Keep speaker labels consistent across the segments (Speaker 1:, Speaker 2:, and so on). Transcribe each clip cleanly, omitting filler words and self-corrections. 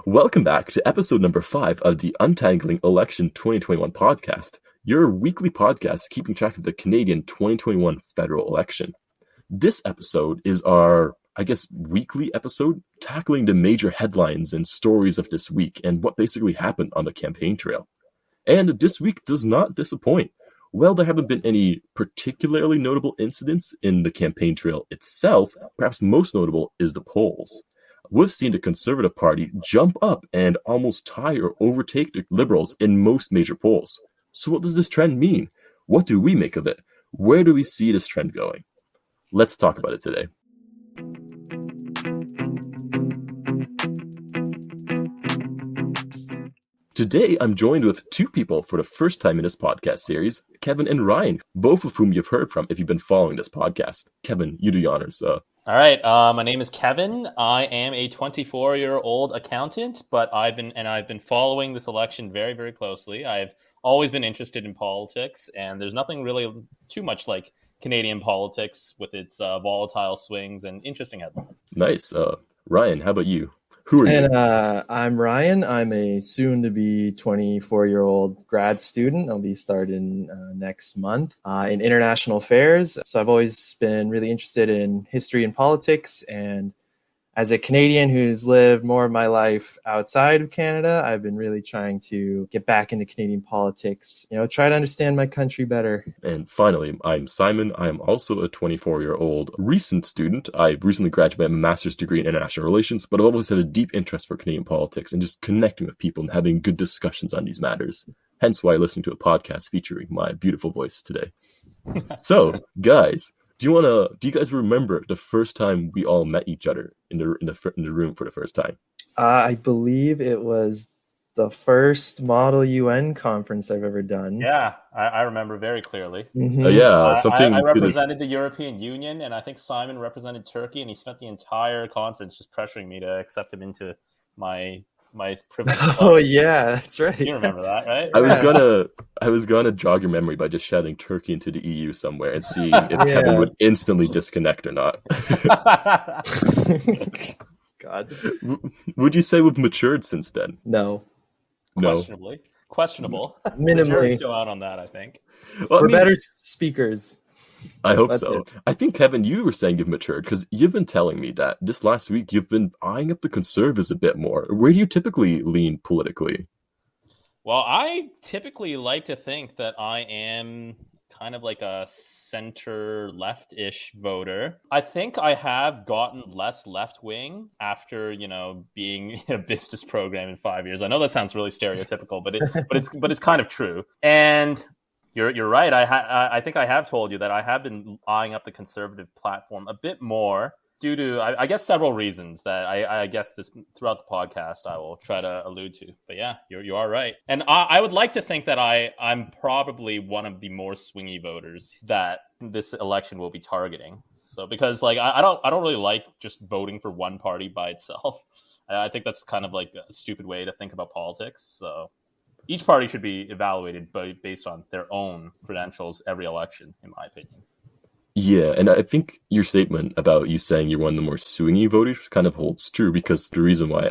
Speaker 1: Welcome back to episode number 5 of the Untangling Election 2021 podcast, your weekly podcast keeping track of the Canadian 2021 federal election. This episode is our, weekly episode tackling the major headlines and stories of this week and what basically happened on the campaign trail. And this week does not disappoint. While there haven't been any particularly notable incidents in the campaign trail itself, perhaps most notable is the polls. We've seen the Conservative Party jump up and almost tie or overtake the Liberals in most major polls. So what does this trend mean? What do we make of it? Where do we see this trend going? Let's talk about it today. Today, I'm joined with two people for the first time in this podcast series, Kevin and Ryan, both of whom you've heard from if you've been following this podcast. Kevin, you do the honors.
Speaker 2: All right. My name is Kevin. I am a 24-year-old accountant, but I've been following this election very, very closely. I've always been interested in politics, and there's nothing really too much like Canadian politics with its volatile swings and interesting headlines.
Speaker 1: Nice. Ryan, how about you? Who are you?
Speaker 3: I'm Ryan. I'm a soon-to-be 24-year-old grad student. I'll be starting next month in international affairs. So I've always been really interested in history and politics. And as a Canadian who's lived more of my life outside of Canada, I've been really trying to get back into Canadian politics, try to understand my country better.
Speaker 1: And finally, I'm Simon. I am also a 24-year-old recent student. I recently graduated with a master's degree in international relations, but I've always had a deep interest for Canadian politics and just connecting with people and having good discussions on these matters. Hence why I listen to a podcast featuring my beautiful voice today. So, guys, do you guys remember the first time we all met each other in the room for the first time?
Speaker 3: I believe it was the first Model UN conference I've ever done.
Speaker 2: Yeah, I remember very clearly.
Speaker 3: Mm-hmm.
Speaker 2: I represented the European Union, and I think Simon represented Turkey, and he spent the entire conference just pressuring me to accept him into my privilege.
Speaker 3: Oh yeah, that's right.
Speaker 2: You remember that, right?
Speaker 1: I was gonna jog your memory by just shouting Turkey into the EU somewhere and seeing if Kevin would instantly disconnect or not.
Speaker 3: God.
Speaker 1: Would you say we've matured since then?
Speaker 3: No.
Speaker 2: Questionable.
Speaker 3: Minimally.
Speaker 2: Still out on that, I think.
Speaker 1: Well,
Speaker 3: We're better speakers.
Speaker 1: I hope
Speaker 3: That's
Speaker 1: so.
Speaker 3: it.
Speaker 1: I think, Kevin, you were saying you've matured because you've been telling me that this last week you've been eyeing up the Conservatives a bit more. Where do you typically lean politically?
Speaker 2: Well, I typically like to think that I am kind of like a center left-ish voter. I think I have gotten less left-wing after, being in a business program in 5 years. I know that sounds really stereotypical, but it's kind of true. And you're right. I think I have told you that I have been eyeing up the Conservative platform a bit more due to, I guess, several reasons that I guess this throughout the podcast I will try to allude to. But yeah, you are right. And I would like to think that I'm probably one of the more swingy voters that this election will be targeting. So because I don't really like just voting for one party by itself. I think that's kind of like a stupid way to think about politics. So each party should be evaluated based on their own credentials every election, in my opinion.
Speaker 1: Yeah, and I think your statement about you saying you're one of the more swingy voters kind of holds true, because the reason why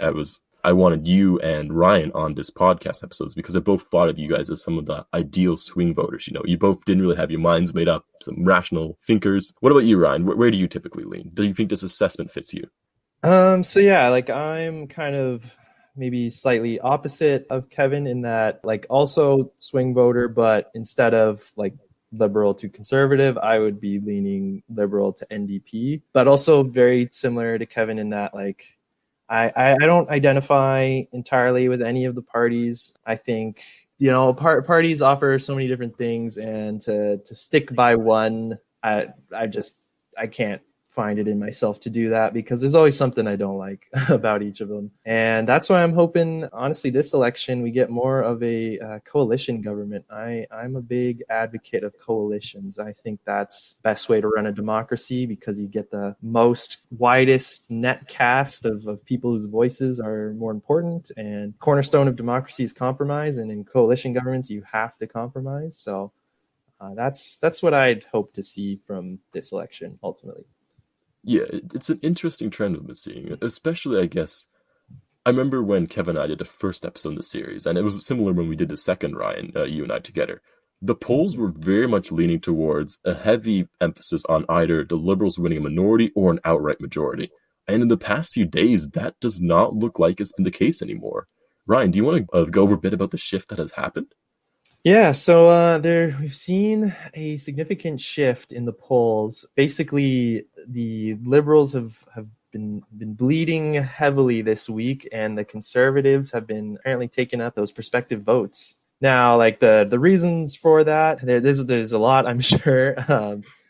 Speaker 1: I wanted you and Ryan on this podcast episodes because I both thought of you guys as some of the ideal swing voters. You both didn't really have your minds made up, some rational thinkers. What about you, Ryan? Where do you typically lean? Do you think this assessment fits you?
Speaker 3: So yeah, I'm kind of maybe slightly opposite of Kevin in that, also swing voter, but instead of liberal to conservative, I would be leaning liberal to NDP, but also very similar to Kevin in that I don't identify entirely with any of the parties. I think parties offer so many different things, and to stick by one, I can't find it in myself to do that, because there's always something I don't like about each of them. And that's why I'm hoping, honestly, this election we get more of a coalition government. I'm a big advocate of coalitions. I think that's the best way to run a democracy, because you get the widest net cast of people whose voices are more important, and cornerstone of democracy is compromise, and in coalition governments you have to compromise. So that's what I'd hope to see from this election ultimately.
Speaker 1: Yeah, it's an interesting trend we've been seeing, especially, I guess, I remember when Kevin and I did the first episode in the series, and it was similar when we did the second, Ryan, you and I together. The polls were very much leaning towards a heavy emphasis on either the Liberals winning a minority or an outright majority. And in the past few days, that does not look like it's been the case anymore. Ryan, do you want to go over a bit about the shift that has happened?
Speaker 3: Yeah, so we've seen a significant shift in the polls. Basically, the Liberals have been bleeding heavily this week, and the Conservatives have been apparently taking up those prospective votes. Now, like the reasons for that, there's a lot, I'm sure.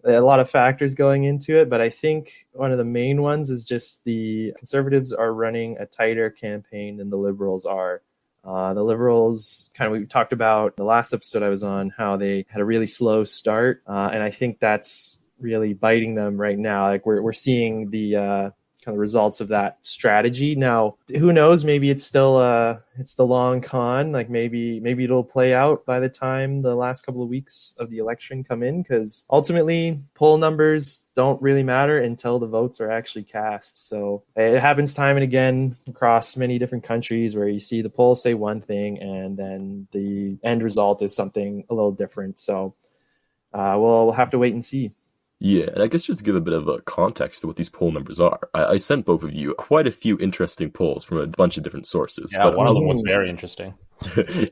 Speaker 3: A lot of factors going into it, but I think one of the main ones is just the Conservatives are running a tighter campaign than the Liberals are. The Liberals, kind of, we talked about the last episode I was on, how they had a really slow start, and I think that's really biting them right now. Like we're seeing the kind of results of that strategy. Now, who knows? Maybe it's still it's the long con. Like maybe it'll play out by the time the last couple of weeks of the election come in, because ultimately poll numbers don't really matter until the votes are actually cast. So it happens time and again across many different countries where you see the polls say one thing and then the end result is something a little different. So we'll have to wait and see.
Speaker 1: Yeah, and I guess just to give a bit of a context to what these poll numbers are, I sent both of you quite a few interesting polls from a bunch of different sources.
Speaker 2: Yeah, but one of them was very interesting.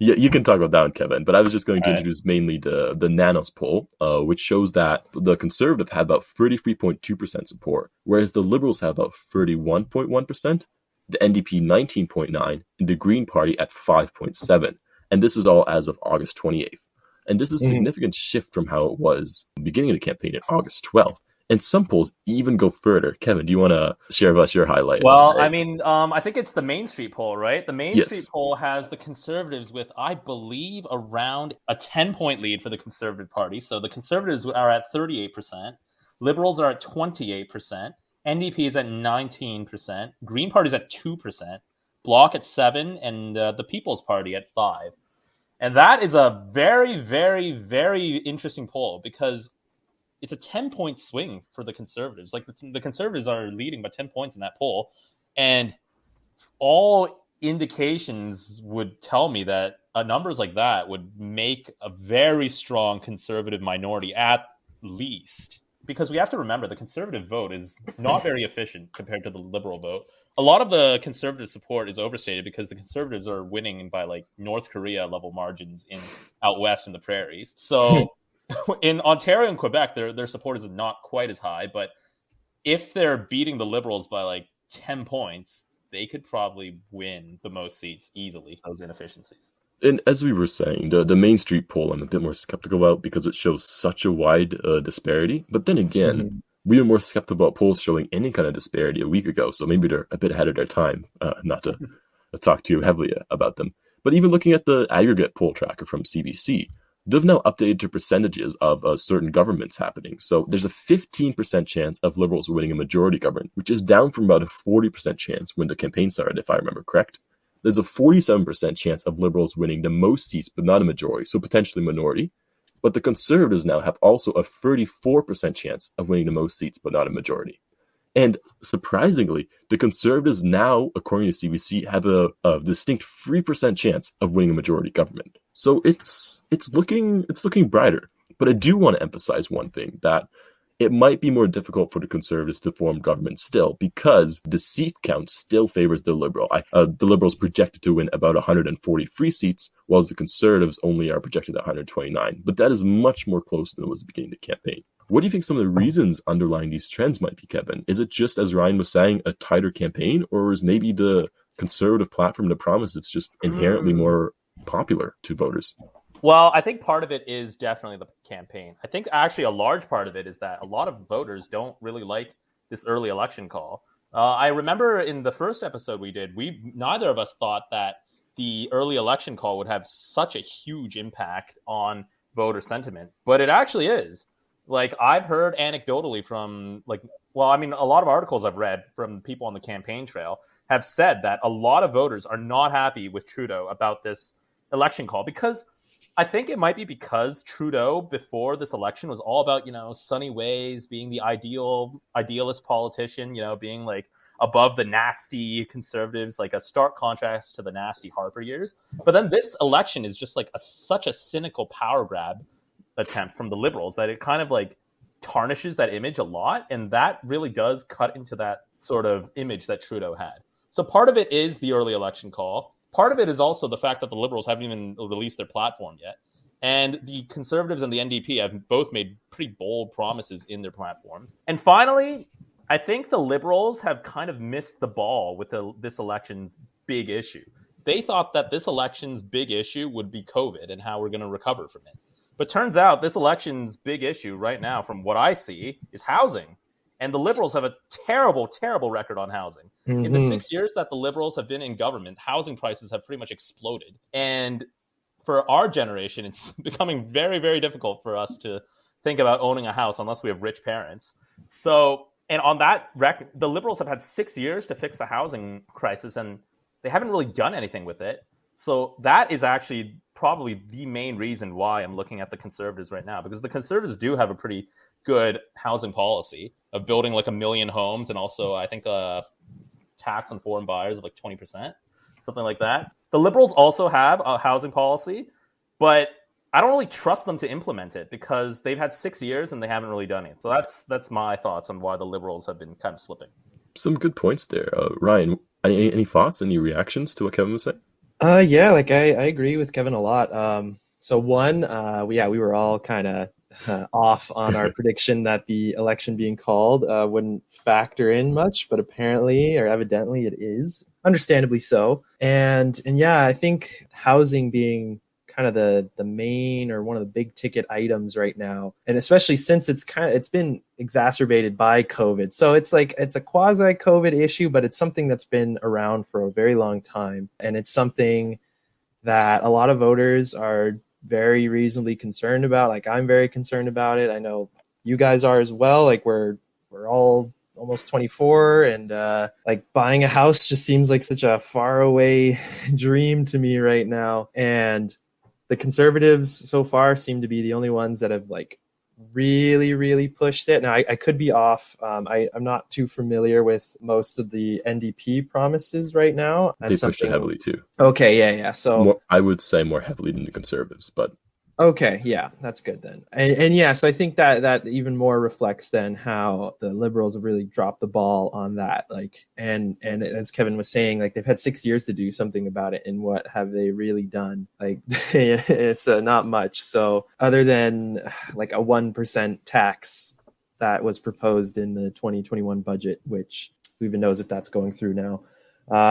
Speaker 1: Yeah, you can talk about that one, Kevin, but I was just going to introduce mainly the Nanos poll, which shows that the Conservative have about 33.2% support, whereas the Liberals have about 31.1%, the NDP 19.9%, and the Green Party at 5.7%. And this is all as of August 28th. And this is a significant shift from how it was beginning of the campaign on August 12th. And some polls even go further. Kevin, do you want to share with us your highlight?
Speaker 2: Well, I mean, I think it's the Main Street poll, right? The Main
Speaker 1: Yes.
Speaker 2: Street poll has the Conservatives with, I believe, around a 10-point lead for the Conservative Party. So the Conservatives are at 38%. Liberals are at 28%. NDP is at 19%. Green Party is at 2%. Bloc at 7%. And the People's Party at 5%. And that is a very, very, very interesting poll because it's a 10-point swing for the Conservatives. Like the Conservatives are leading by 10 points in that poll. And all indications would tell me that numbers like that would make a very strong Conservative minority at least. Because we have to remember the Conservative vote is not very efficient compared to the Liberal vote. A lot of the Conservative support is overstated because the Conservatives are winning by like North Korea level margins out west in the prairies. So in Ontario and Quebec, their support is not quite as high. But if they're beating the Liberals by like 10 points, they could probably win the most seats easily, those inefficiencies.
Speaker 1: And as we were saying, the Main Street poll I'm a bit more skeptical about because it shows such a wide disparity. But then again, we were more skeptical about polls showing any kind of disparity a week ago, so maybe they're a bit ahead of their time, not to talk too heavily about them. But even looking at the aggregate poll tracker from CBC, they've now updated to percentages of certain governments happening. So there's a 15% chance of Liberals winning a majority government, which is down from about a 40% chance when the campaign started, if I remember correct. There's a 47% chance of Liberals winning the most seats, but not a majority, so potentially minority. But the Conservatives now have also a 34% chance of winning the most seats, but not a majority. And surprisingly, the Conservatives now, according to CBC, have a distinct 3% chance of winning a majority government. So it's looking brighter. But I do want to emphasize one thing, that it might be more difficult for the Conservatives to form government still because the seat count still favors the Liberal. The Liberals projected to win about 143 seats, while the Conservatives only are projected at 129. But that is much more close than it was at the beginning of the campaign. What do you think some of the reasons underlying these trends might be, Kevin? Is it just, as Ryan was saying, a tighter campaign, or is maybe the Conservative platform, the promise, it's just inherently more popular to voters?
Speaker 2: Well, I think part of it is definitely the campaign. I think actually a large part of it is that a lot of voters don't really like this early election call. I remember in the first episode we did, neither of us thought that the early election call would have such a huge impact on voter sentiment, but it actually is. Like I've heard anecdotally from a lot of articles I've read from people on the campaign trail have said that a lot of voters are not happy with Trudeau about this election call because I think it might be because Trudeau before this election was all about, sunny ways, being the idealist politician, being like above the nasty Conservatives, like a stark contrast to the nasty Harper years. But then this election is just like such a cynical power grab attempt from the Liberals that it kind of like tarnishes that image a lot. And that really does cut into that sort of image that Trudeau had. So part of it is the early election call. Part of it is also the fact that the Liberals haven't even released their platform yet. And the Conservatives and the NDP have both made pretty bold promises in their platforms. And finally, I think the Liberals have kind of missed the ball with this election's big issue. They thought that this election's big issue would be COVID and how we're going to recover from it. But turns out this election's big issue right now, from what I see, is housing. And the Liberals have a terrible, terrible record on housing. Mm-hmm. In the 6 years that the Liberals have been in government, housing prices have pretty much exploded. And for our generation, it's becoming very, very difficult for us to think about owning a house unless we have rich parents. So, and on that record, the Liberals have had 6 years to fix the housing crisis, and they haven't really done anything with it. So that is actually probably the main reason why I'm looking at the Conservatives right now, because the Conservatives do have a pretty good housing policy of building like 1 million homes, and also I think a tax on foreign buyers of like 20%. Something like that. The Liberals also have a housing policy, but I don't really trust them to implement it because they've had 6 years and they haven't really done it. So that's my thoughts on why the Liberals have been kind of slipping.
Speaker 1: Some good points there. Ryan, any thoughts, any reactions to what Kevin was saying?
Speaker 3: Yeah, like I agree with Kevin a lot. So one, we were all kind of off on our prediction that the election being called wouldn't factor in much, but apparently or evidently it is, understandably so. And yeah, I think housing being kind of the main or one of the big ticket items right now, and especially since it's been exacerbated by COVID. So it's a quasi COVID issue, but it's something that's been around for a very long time, and it's something that a lot of voters are very reasonably concerned about. Like, I'm very concerned about it. I know you guys are as well. Like, we're all almost 24, and like buying a house just seems like such a far away dream to me right now. And the Conservatives so far seem to be the only ones that have like really, really pushed it. Now, I could be off. I'm not too familiar with most of the NDP promises right now.
Speaker 1: They pushed it heavily too.
Speaker 3: Okay, yeah. So
Speaker 1: I would say more heavily than the Conservatives, but
Speaker 3: okay, yeah, that's good then. And yeah, so I think that even more reflects then how the Liberals have really dropped the ball on that. Like, and as Kevin was saying, like, they've had 6 years to do something about it, and what have they really done? Like, it's not much. So other than like a 1% tax that was proposed in the 2021 budget, which who even knows if that's going through now.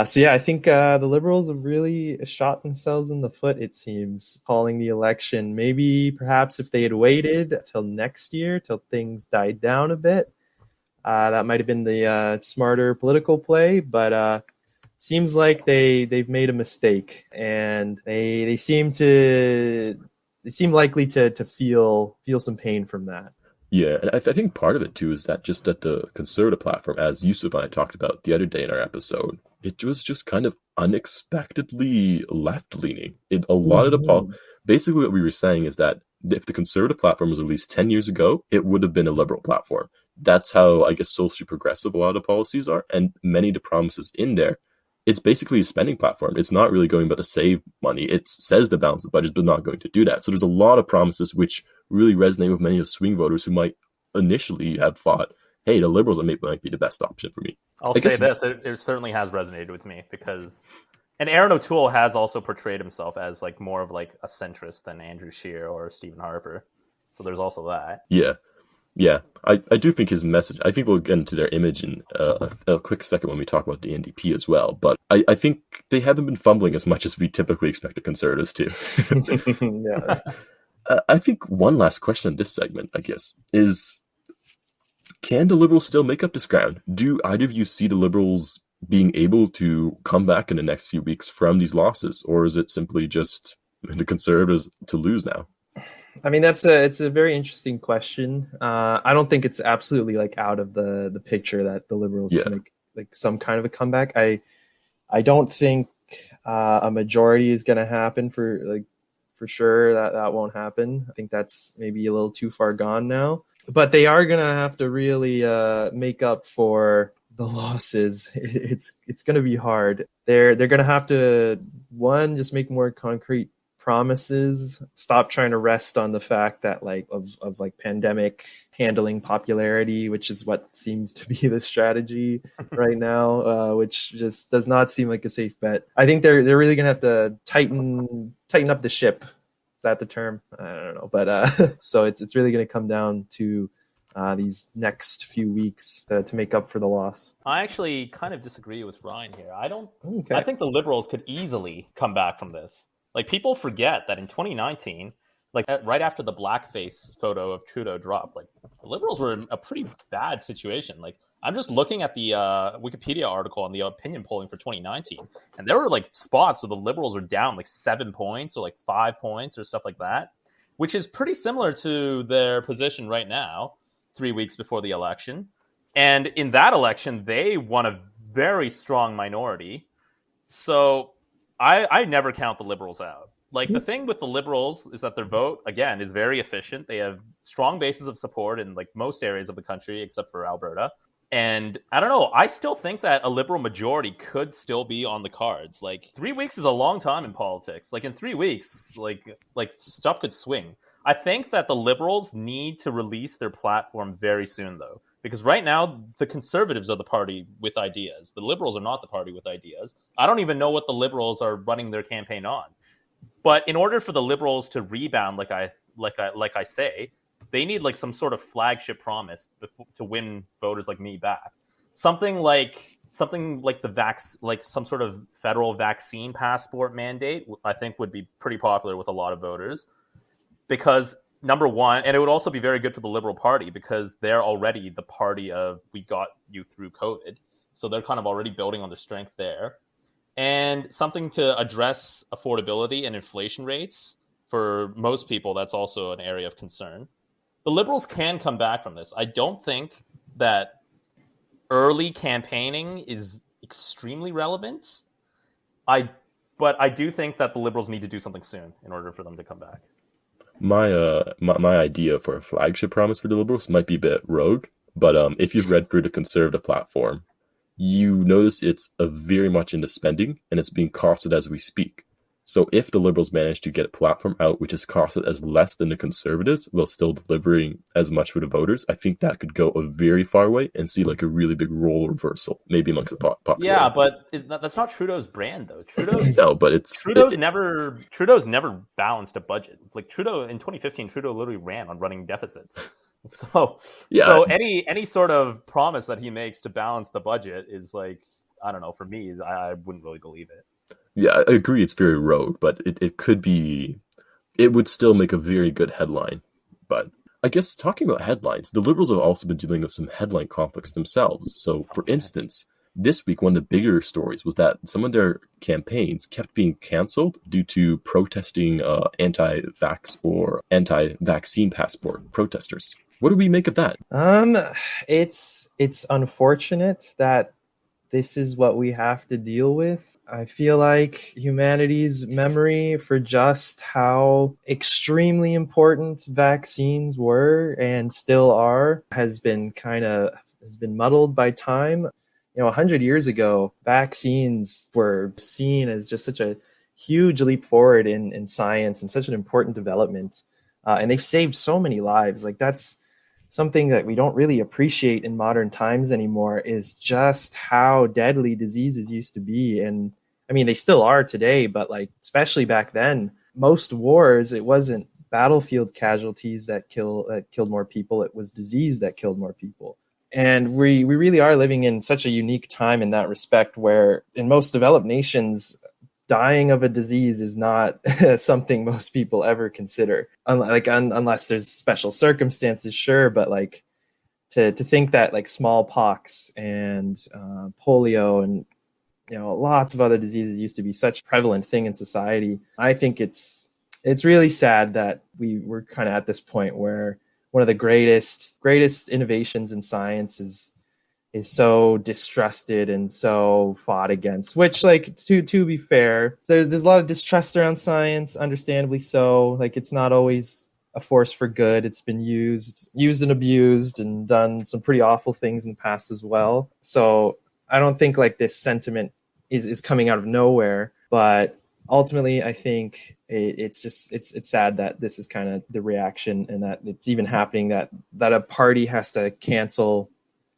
Speaker 3: So yeah, I think the Liberals have really shot themselves in the foot, it seems, calling the election. Maybe perhaps if they had waited till next year, till things died down a bit, that might have been the smarter political play. But it seems like they've made a mistake, and they seem likely to feel some pain from that.
Speaker 1: Yeah, and I think part of it too is that just at the Conservative platform, as Yusuf and I talked about the other day in our episode, it was just kind of unexpectedly left-leaning. A lot of the basically what we were saying is that if the Conservative platform was released 10 years ago, it would have been a Liberal platform. That's how, I guess, socially progressive a lot of the policies are, and many of the promises in there, it's basically a spending platform. It's not really going about to save money. It says to balance the budget, but not going to do that. So there's a lot of promises which really resonate with many of swing voters who might initially have thought, hey, the Liberals might be the best option for me.
Speaker 2: I'll say this, it certainly has resonated with me because, and Aaron O'Toole has also portrayed himself as like more of like a centrist than Andrew Scheer or Stephen Harper. So there's also that.
Speaker 1: Yeah, I do think his message, I think we'll get into their image in a quick second when we talk about the NDP as well, but I think they haven't been fumbling as much as we typically expect the Conservatives to.
Speaker 3: Yeah.
Speaker 1: I think one last question in this segment, I guess, is can the Liberals still make up this ground? Do either of you see the Liberals being able to come back in the next few weeks from these losses, or is it simply just the Conservatives to lose now?
Speaker 3: I mean, it's a very interesting question. I don't think it's absolutely like out of the picture that the Liberals can make like some kind of a comeback. I don't think a majority is going to happen for sure. That won't happen. I think that's maybe a little too far gone now. But they are going to have to really make up for the losses, it's going to be hard. They're going to have to, one, just make more concrete promises, stop trying to rest on the fact that of pandemic handling popularity, which is what seems to be the strategy right now, which just does not seem like a safe bet. I think they're really gonna have to tighten up the ship. Is that the term? I don't know, but so it's really gonna come down to these next few weeks to make up for the loss.
Speaker 2: I actually kind of disagree with Ryan here.
Speaker 3: Okay.
Speaker 2: I think the Liberals could easily come back from this. Like, people forget that in 2019, like right after the blackface photo of Trudeau dropped, like the Liberals were in a pretty bad situation. Like, I'm just looking at the Wikipedia article on the opinion polling for 2019, and there were like spots where the Liberals were down like 7 points or like 5 points or stuff like that, which is pretty similar to their position right now, 3 weeks before the election. And in that election, they won a very strong minority. So I never count the Liberals out. Like, the thing with the Liberals is that their vote, again, is very efficient. They have strong bases of support in like most areas of the country, except for Alberta. And I don't know, I still think that a Liberal majority could still be on the cards. Like, 3 weeks is a long time in politics. Like, in 3 weeks, like stuff could swing. I think that the Liberals need to release their platform very soon, though. Because right now, the Conservatives are the party with ideas. The Liberals are not the party with ideas. I don't even know what the Liberals are running their campaign on. But in order for the Liberals to rebound, like I say, they need like some sort of flagship promise to win voters like me back. Something like some sort of federal vaccine passport mandate, I think would be pretty popular with a lot of voters. Because number one, and it would also be very good for the Liberal Party because they're already the party of we got you through COVID. So they're kind of already building on their strength there. And something to address affordability and inflation rates. For most people, that's also an area of concern. The Liberals can come back from this. I don't think that early campaigning is extremely relevant. But I do think that the Liberals need to do something soon in order for them to come back.
Speaker 1: My idea for a flagship promise for the Liberals might be a bit rogue, but if you've read through the Conservative platform, you notice it's very much into spending, and it's being costed as we speak. So if the Liberals manage to get a platform out which is costed as less than the Conservatives while still delivering as much for the voters, I think that could go a very far way and see like a really big role reversal, maybe amongst the popularity.
Speaker 2: Yeah, but that's not Trudeau's brand, though.
Speaker 1: No, but
Speaker 2: Trudeau's never balanced a budget. Like, Trudeau in 2015, Trudeau literally ran on running deficits. So any sort of promise that he makes to balance the budget is like, I don't know, for me, I wouldn't really believe it.
Speaker 1: Yeah, I agree it's very rogue, but it could be, it would still make a very good headline. But I guess talking about headlines, the Liberals have also been dealing with some headline conflicts themselves. So for instance, this week, one of the bigger stories was that some of their campaigns kept being canceled due to protesting anti-vax or anti-vaccine passport protesters. What do we make of that?
Speaker 3: It's unfortunate that this is what we have to deal with. I feel like humanity's memory for just how extremely important vaccines were and still are has been muddled by time. 100 years ago, vaccines were seen as just such a huge leap forward in science and such an important development. And they've saved so many lives. Like, that's something that we don't really appreciate in modern times anymore, is just how deadly diseases used to be. And I mean, they still are today, but like, especially back then, most wars, it wasn't battlefield casualties that killed more people. It was disease that killed more people. And we really are living in such a unique time in that respect, where in most developed nations, dying of a disease is not something most people ever consider, unless there's special circumstances, sure. But like to think that like smallpox and polio and lots of other diseases used to be such a prevalent thing in society. I think it's really sad that we're kind of at this point where one of the greatest innovations in science is so distrusted and so fought against, which, like, to be fair, there's a lot of distrust around science, understandably so. Like, it's not always a force for good. It's been used and abused and done some pretty awful things in the past as well. So I don't think like this sentiment is coming out of nowhere, but ultimately I think it's sad that this is kind of the reaction, and that it's even happening, that a party has to cancel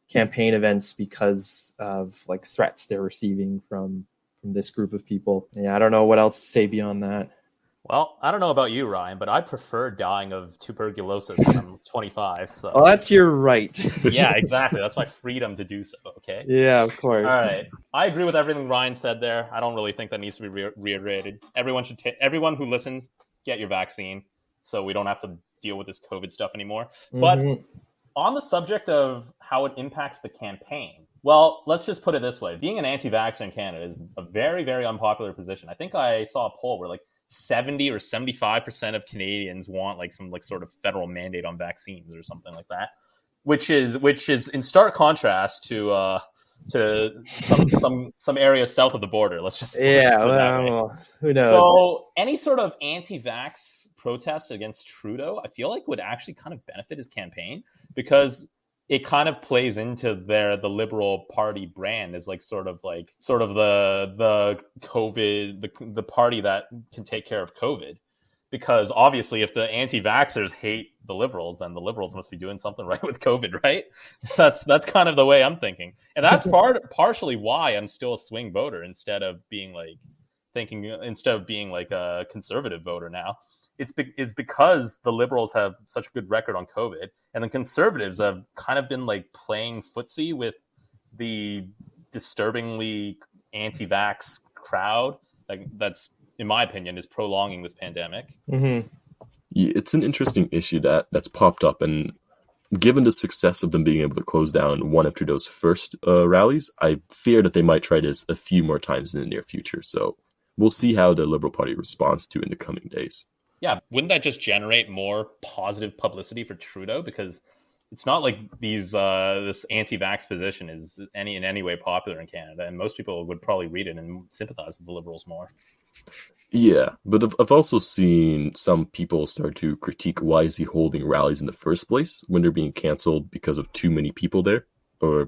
Speaker 3: campaign events because of like threats they're receiving from this group of people. Yeah, I don't know what else to say beyond that.
Speaker 2: Well, I don't know about you, Ryan, but I prefer dying of tuberculosis when I'm 25. So,
Speaker 3: well, that's your right.
Speaker 2: Yeah, exactly. That's my freedom to do so. Okay.
Speaker 3: Yeah, of course.
Speaker 2: All right. I agree with everything Ryan said there. I don't really think that needs to be reiterated. Everyone who listens, get your vaccine, so we don't have to deal with this COVID stuff anymore. But on the subject of how it impacts the campaign, well, let's just put it this way: being an anti-vax in Canada is a very, very unpopular position. I think I saw a poll where like 70 or 75% of Canadians want like some like sort of federal mandate on vaccines or something like that, which is in stark contrast to some areas south of the border. Let's just
Speaker 3: well, who knows?
Speaker 2: So any sort of anti-vax protest against Trudeau, I feel like would actually kind of benefit his campaign, because it kind of plays into the Liberal Party brand as like sort of the COVID, the party that can take care of COVID. Because obviously if the anti-vaxxers hate the Liberals, then the Liberals must be doing something right with COVID, right? That's kind of the way I'm thinking. And that's partially why I'm still a swing voter instead of being like a conservative voter now. It's because the Liberals have such a good record on COVID, and the Conservatives have kind of been like playing footsie with the disturbingly anti-vax crowd. Like that's, in my opinion, is prolonging this pandemic.
Speaker 1: Mm-hmm. Yeah, it's an interesting issue that's popped up, and given the success of them being able to close down one of Trudeau's first rallies, I fear that they might try this a few more times in the near future. So we'll see how the Liberal Party responds to in the coming days.
Speaker 2: Yeah, wouldn't that just generate more positive publicity for Trudeau? Because it's not like this anti-vax position is in any way popular in Canada, and most people would probably read it and sympathize with the Liberals more.
Speaker 1: Yeah, but I've also seen some people start to critique why is he holding rallies in the first place when they're being canceled because of too many people there,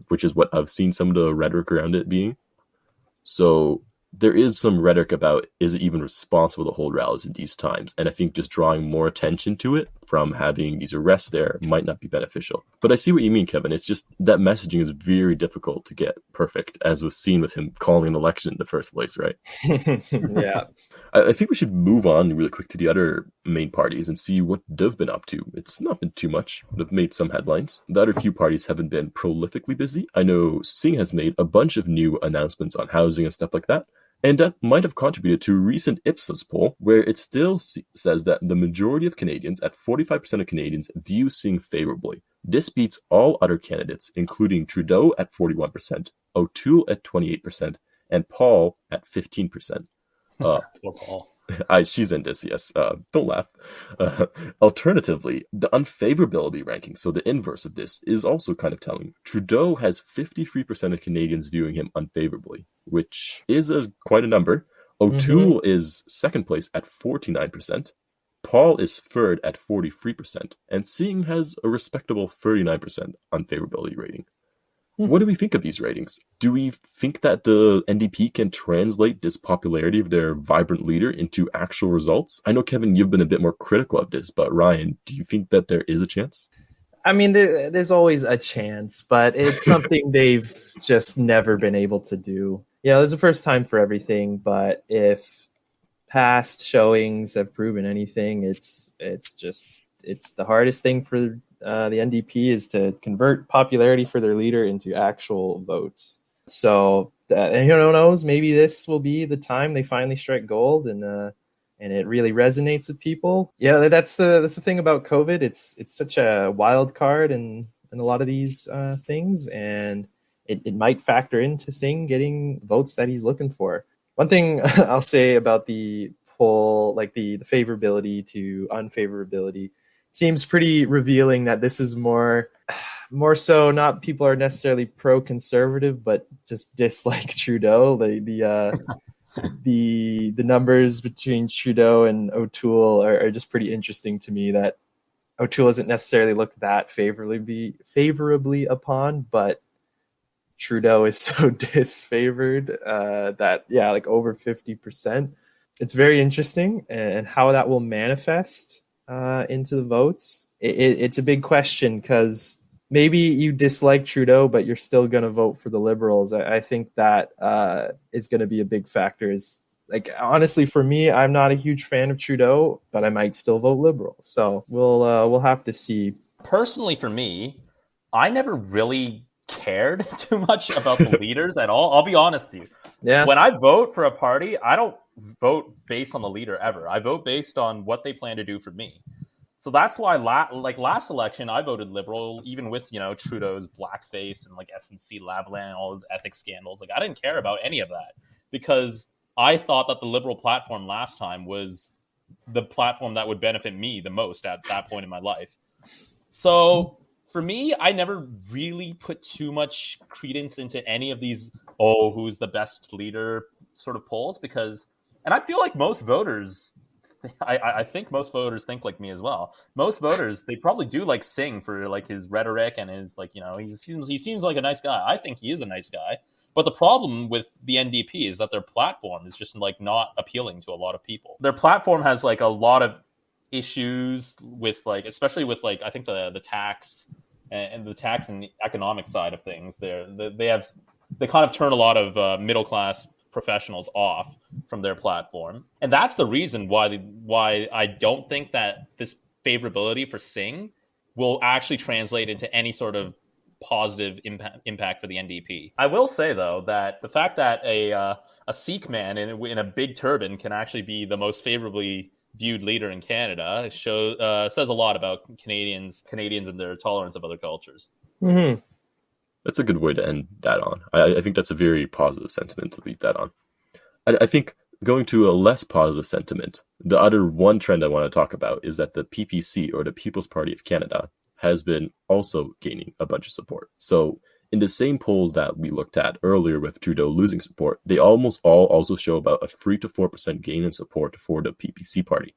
Speaker 1: which is what I've seen some of the rhetoric around it being. So there is some rhetoric about, is it even responsible to hold rallies in these times? And I think just drawing more attention to it from having these arrests there might not be beneficial. But I see what you mean, Kevin. It's just that messaging is very difficult to get perfect, as was seen with him calling an election in the first place, right?
Speaker 3: Yeah.
Speaker 1: I think we should move on really quick to the other main parties and see what they've been up to. It's not been too much. They've made some headlines. The other few parties haven't been prolifically busy. I know Singh has made a bunch of new announcements on housing and stuff like that. And that might have contributed to a recent Ipsos poll, where it still says that the majority of Canadians, at 45% of Canadians, view Singh favorably. This beats all other candidates, including Trudeau at 41%, O'Toole at 28%, and Paul at 15%.
Speaker 2: Poor Paul.
Speaker 1: She's in this, yes. Don't laugh. Alternatively, the unfavorability ranking, so the inverse of this, is also kind of telling. Trudeau has 53% of Canadians viewing him unfavorably, which is quite a number. O'Toole is second place at 49%. Paul is third at 43%. And Singh has a respectable 39% unfavorability rating. What do we think of these ratings? Do we think that the NDP can translate this popularity of their vibrant leader into actual results? I know, Kevin, you've been a bit more critical of this, but Ryan, do you think that there is a chance?
Speaker 3: I mean, there's always a chance, but it's something they've just never been able to do. Yeah, there's a first time for everything, but if past showings have proven anything, it's the hardest thing for the NDP is to convert popularity for their leader into actual votes. So who knows? Maybe this will be the time they finally strike gold and it really resonates with people. Yeah, that's the thing about COVID. It's such a wild card in a lot of these things, and it might factor into Singh getting votes that he's looking for. One thing I'll say about the poll, like the favorability to unfavorability, seems pretty revealing that this is more so not people are necessarily pro-conservative, but just dislike Trudeau. The numbers between Trudeau and O'Toole are just pretty interesting to me, that O'Toole isn't necessarily looked that favorably upon, but Trudeau is so disfavored that, yeah, like over 50%. It's very interesting, and how that will manifest into the votes. It's a big question, because maybe you dislike Trudeau, but you're still going to vote for the Liberals. I think that is going to be a big factor. Is like, honestly, for me, I'm not a huge fan of Trudeau, but I might still vote Liberal. So we'll have to see.
Speaker 2: Personally, for me, I never really cared too much about the leaders at all. I'll be honest with you.
Speaker 3: Yeah.
Speaker 2: When I vote for a party, I don't vote based on the leader ever. I vote based on what they plan to do for me. So that's why, last election, I voted Liberal, even with Trudeau's blackface and like SNC Lavalin and all his ethics scandals. Like, I didn't care about any of that, because I thought that the Liberal platform last time was the platform that would benefit me the most at that point in my life. So for me, I never really put too much credence into any of these, who's the best leader sort of polls, and I feel like most voters, I think most voters think like me as well. Most voters, they probably do like Singh for like his rhetoric and his like, he seems like a nice guy. I think he is a nice guy. But the problem with the NDP is that their platform is just like not appealing to a lot of people. Their platform has like a lot of issues with like, especially with like, I think the tax and the tax and the economic side of things. They kind of turn a lot of middle class professionals off from their platform, and that's the reason why I don't think that this favorability for Singh will actually translate into any sort of positive impact for the NDP. I will say though that the fact that a Sikh man in a big turban can actually be the most favorably viewed leader in Canada says a lot about Canadians and their tolerance of other cultures.
Speaker 3: Mm-hmm.
Speaker 1: That's a good way to end that on. I think that's a very positive sentiment to leave that on. I think going to a less positive sentiment, the other one trend I want to talk about is that the PPC, or the People's Party of Canada, has been also gaining a bunch of support. So in the same polls that we looked at earlier with Trudeau losing support, they almost all also show about a 3 to 4% gain in support for the PPC party.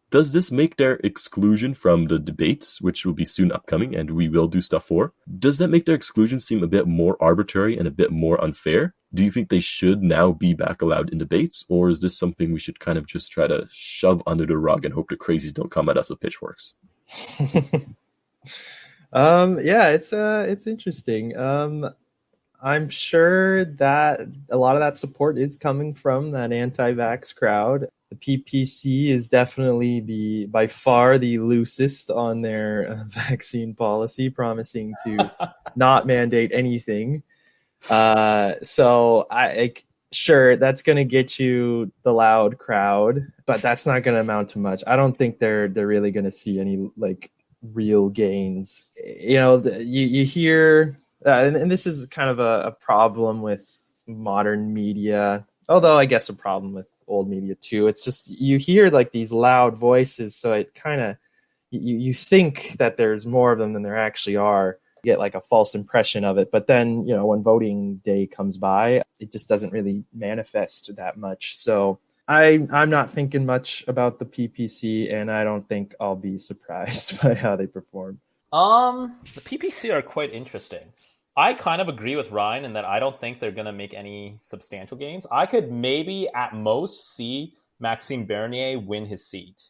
Speaker 1: Does this make their exclusion from the debates, which will be soon upcoming and we will do stuff for, does that make their exclusion seem a bit more arbitrary and a bit more unfair? Do you think they should now be back allowed in debates, or is this something we should kind of just try to shove under the rug and hope the crazies don't come at us with pitchforks?
Speaker 3: Yeah, it's interesting. I'm sure that a lot of that support is coming from that anti-vax crowd. The PPC is definitely by far the loosest on their vaccine policy, promising to not mandate anything. So sure, that's going to get you the loud crowd, but that's not going to amount to much. I don't think they're really going to see any like real gains. You hear, and this is kind of a problem with modern media, although I guess a problem with old media too. It's just, you hear like these loud voices, so it kind of, you think that there's more of them than there actually are. You get like a false impression of it, but then when voting day comes by, it just doesn't really manifest that much. So I'm not thinking much about the PPC, and I don't think I'll be surprised by how they perform.
Speaker 2: The PPC are quite interesting. I kind of agree with Ryan in that I don't think they're going to make any substantial gains. I could maybe at most see Maxime Bernier win his seat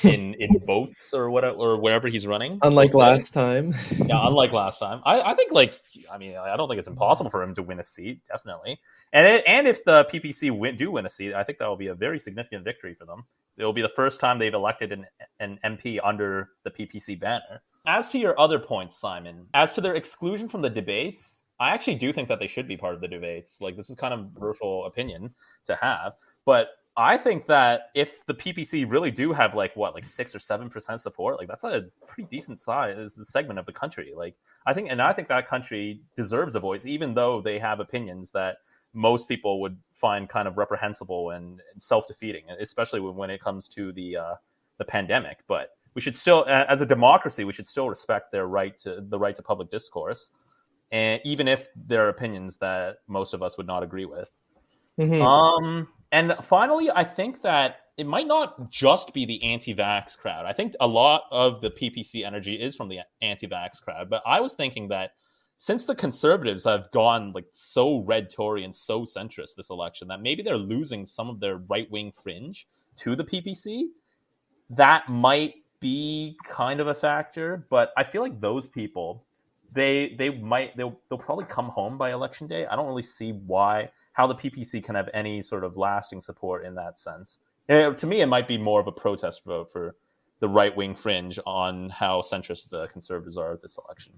Speaker 2: in Beauce or wherever he's running.
Speaker 3: Unlike last time.
Speaker 2: Yeah, unlike last time. I think I don't think it's impossible for him to win a seat, definitely. And if the PPC do win a seat, I think that will be a very significant victory for them. It will be the first time they've elected an MP under the PPC banner. As to your other points, Simon, as to their exclusion from the debates, I actually do think that they should be part of the debates. Like, this is kind of a controversial opinion to have, but I think that if the PPC really do have like 6 or 7% support, like that's a pretty decent size segment of the country. Like, I think that country deserves a voice, even though they have opinions that most people would find kind of reprehensible and self-defeating, especially when it comes to the pandemic. But we should still, as a democracy, we should still respect the right to public discourse, and even if there are opinions that most of us would not agree with.
Speaker 3: Mm-hmm.
Speaker 2: And finally, I think that it might not just be the anti-vax crowd. I think a lot of the PPC energy is from the anti-vax crowd, but I was thinking that since the conservatives have gone like so red Tory and so centrist this election, that maybe they're losing some of their right-wing fringe to the PPC. That might be kind of a factor, but I feel like those people, they'll probably come home by election day. I don't really see how the PPC can have any sort of lasting support in that sense. To me, it might be more of a protest vote for the right-wing fringe on how centrist the conservatives are this election.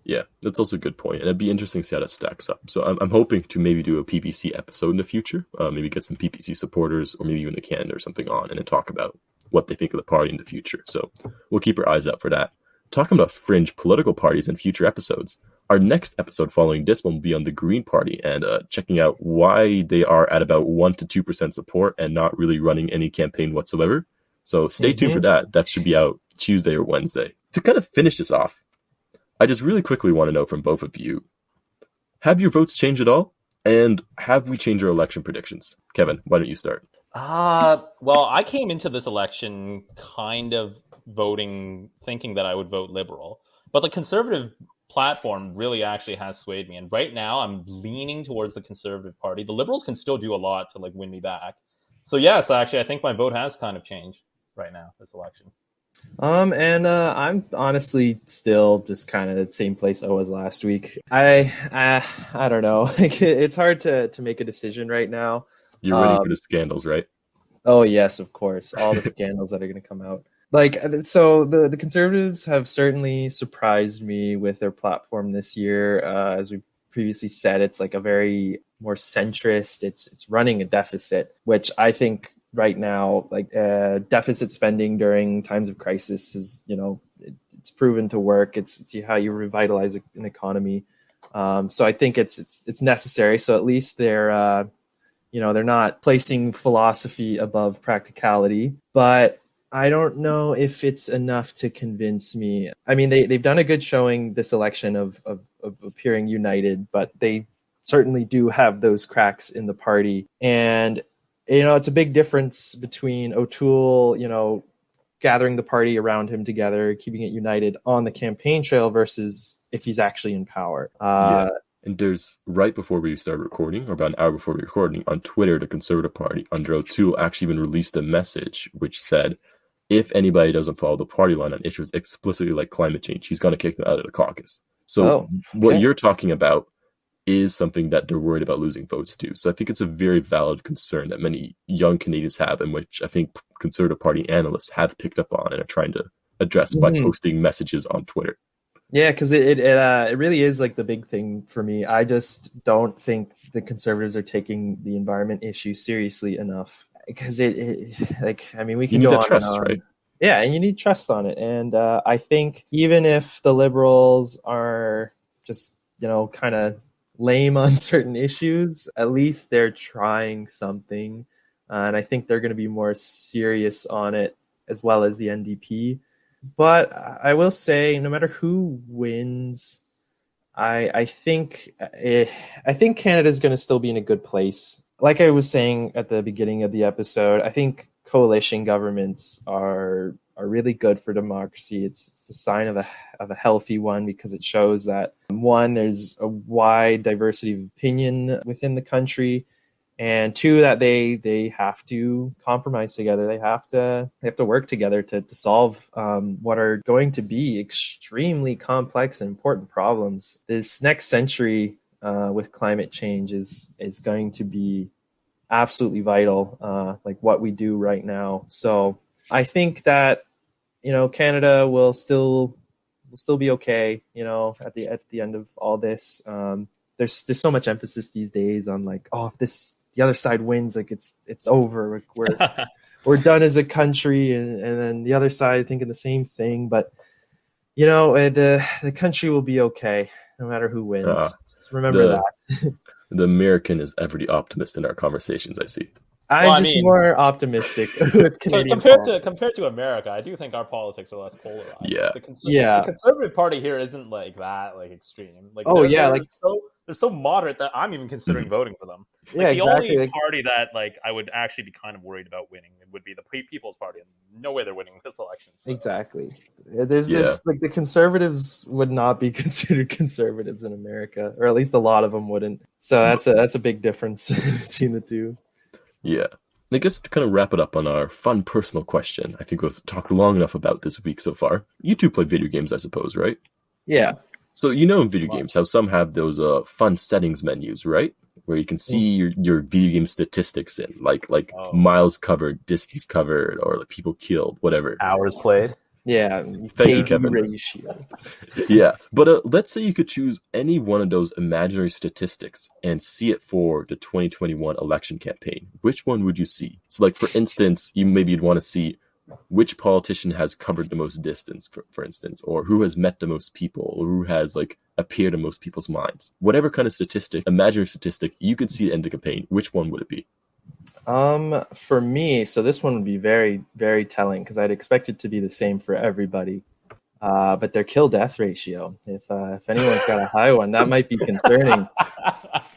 Speaker 1: Yeah, that's also a good point. And it'd be interesting to see how that stacks up. So I'm hoping to maybe do a PPC episode in the future, maybe get some PPC supporters or maybe even a candidate or something on and then talk about what they think of the party in the future. So we'll keep our eyes out for that. Talking about fringe political parties in future episodes, our next episode following this one will be on the Green Party and checking out why they are at about 1% to 2% support and not really running any campaign whatsoever. So stay tuned for that. That should be out Tuesday or Wednesday. To kind of finish this off, I just really quickly want to know from both of you, have your votes changed at all? And have we changed our election predictions? Kevin, why don't you start?
Speaker 2: Well, I came into this election kind of thinking that I would vote Liberal. But the Conservative platform really actually has swayed me. And right now I'm leaning towards the Conservative Party. The Liberals can still do a lot to like win me back. So yes, actually, I think my vote has kind of changed right now, this election.
Speaker 3: I'm honestly still just kind of the same place I was last week. I don't know. It's hard to make a decision right now.
Speaker 1: You're ready for the scandals, right?
Speaker 3: Oh yes, of course. All the scandals that are going to come out. Like, so the Conservatives have certainly surprised me with their platform this year. As we previously said, it's like a very more centrist. It's running a deficit, which I think right now, like deficit spending during times of crisis is, it's proven to work. It's how you revitalize an economy. So I think it's necessary. So at least they're not placing philosophy above practicality, but I don't know if it's enough to convince me. I mean, they've done a good showing this election of appearing united, but they certainly do have those cracks in the party. And, it's a big difference between O'Toole, gathering the party around him together, keeping it united on the campaign trail versus if he's actually in power.
Speaker 1: Yeah. And there's, right before we started recording, or about an hour before we were recording, on Twitter, the Conservative Party under O'Toole actually even released a message which said, if anybody doesn't follow the party line on issues explicitly like climate change, he's going to kick them out of the caucus. So what you're talking about is something that they're worried about losing votes to. So I think it's a very valid concern that many young Canadians have, and which I think Conservative Party analysts have picked up on and are trying to address by posting messages on Twitter.
Speaker 3: Yeah, because it really is like the big thing for me. I just don't think the Conservatives are taking the environment issue seriously enough. Because we can go on trust, and on. Right? Yeah, and you need trust on it. And I think even if the Liberals are just, kind of lame on certain issues, at least they're trying something. And I think they're going to be more serious on it, as well as the NDP. But I will say, no matter who wins, I think Canada's going to still be in a good place. Like I was saying at the beginning of the episode, I think coalition governments are really good for democracy. It's the sign of a healthy one, because it shows that, one, there's a wide diversity of opinion within the country, and two, that they have to compromise together. They have to work together to solve what are going to be extremely complex and important problems. This next century with climate change is going to be absolutely vital, like what we do right now. So I think that Canada will still be okay. At the end of all this, there's so much emphasis these days on like, if the other side wins, like it's over. We're done as a country, and then the other side thinking the same thing. But the country will be okay no matter who wins. Just remember that.
Speaker 1: The American is ever the optimist in our conversations, I see.
Speaker 3: I'm
Speaker 2: Well, I
Speaker 3: just
Speaker 2: mean,
Speaker 3: more optimistic with Canadian
Speaker 2: compared
Speaker 3: politics.
Speaker 2: to America, I do think our politics are less polarized.
Speaker 1: Yeah.
Speaker 2: Like the
Speaker 3: Yeah.
Speaker 2: Conservative Party here isn't like that, like extreme. Like
Speaker 3: Oh, yeah,
Speaker 2: they're
Speaker 3: like-
Speaker 2: so moderate that I'm even considering voting for them. Like
Speaker 3: Yeah,
Speaker 2: the
Speaker 3: exactly.
Speaker 2: only
Speaker 3: Like,
Speaker 2: party that like I would actually be kind of worried about winning would be the People's Party, and no way they're winning this election. So.
Speaker 3: exactly. There's
Speaker 1: Yeah.
Speaker 3: this, like, the conservatives would not be considered conservatives in America, or at least a lot of them wouldn't. So that's a big difference between the two.
Speaker 1: Yeah. And I guess to kind of wrap it up on our fun personal question, I think we've talked long enough about this week so far. You two play video games, I suppose, right?
Speaker 3: Yeah.
Speaker 1: So you know in video games how some have those fun settings menus, right? Where you can see your video game statistics in, like miles covered, distance covered, or like people killed, whatever.
Speaker 2: Hours played.
Speaker 3: Yeah.
Speaker 1: Thank you,
Speaker 3: KD
Speaker 1: Kevin.
Speaker 3: ratio.
Speaker 1: Yeah, but let's say you could choose any one of those imaginary statistics and see it for the 2021 election campaign. Which one would you see? So, like, for instance, you'd want to see which politician has covered the most distance, for instance, or who has met the most people, or who has, like, appeared in most people's minds. Whatever kind of statistic, imaginary statistic, you could see it in the campaign. Which one would it be?
Speaker 3: For me, so this one would be very, very telling because I'd expect it to be the same for everybody. But their kill-death ratio, if anyone's got a high one, that might be concerning.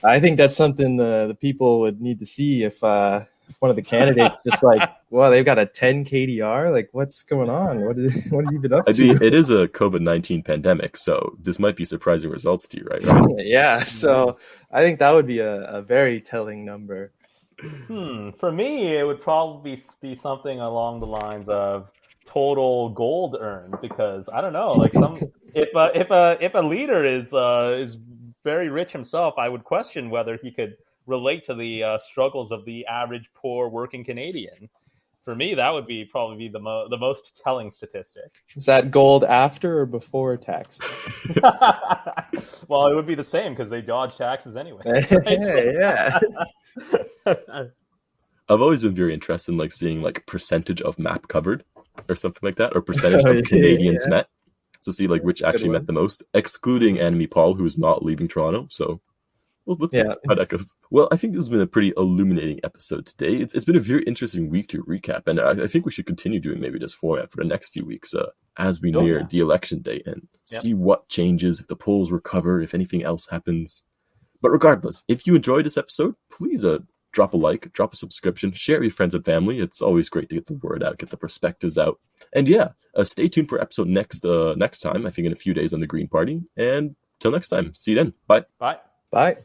Speaker 3: I think that's something the people would need to see if one of the candidates just like, well, they've got a 10 KDR. Like, what's going on? What have you been up to?
Speaker 1: I mean, it is a COVID-19 pandemic, so this might be surprising results to you, right?
Speaker 3: Yeah, so I think that would be a very telling number.
Speaker 2: For me, it would probably be something along the lines of total gold earned, because I don't know, like if a leader is very rich himself, I would question whether he could relate to the struggles of the average poor working Canadian. For me, that would be probably the most telling statistic.
Speaker 3: Is that gold after or before taxes?
Speaker 2: Well, it would be the same because they dodge taxes anyway.
Speaker 3: Yeah.
Speaker 1: I've always been very interested in like seeing like percentage of map covered or something like that, or percentage of Canadians met, to see like which actually met the most, excluding Enemy Paul, who is not leaving Toronto. So let's see how that goes. Well, I think this has been a pretty illuminating episode today. It's been a very interesting week to recap, and I think we should continue doing maybe this format for the next few weeks as we near the election day and see what changes, if the polls recover, if anything else happens. But regardless, if you enjoyed this episode, please drop a like, drop a subscription, share with your friends and family. It's always great to get the word out, get the perspectives out. And stay tuned for episode next time, I think in a few days on the Green Party. And till next time, see you then. Bye.
Speaker 2: Bye.
Speaker 3: Bye.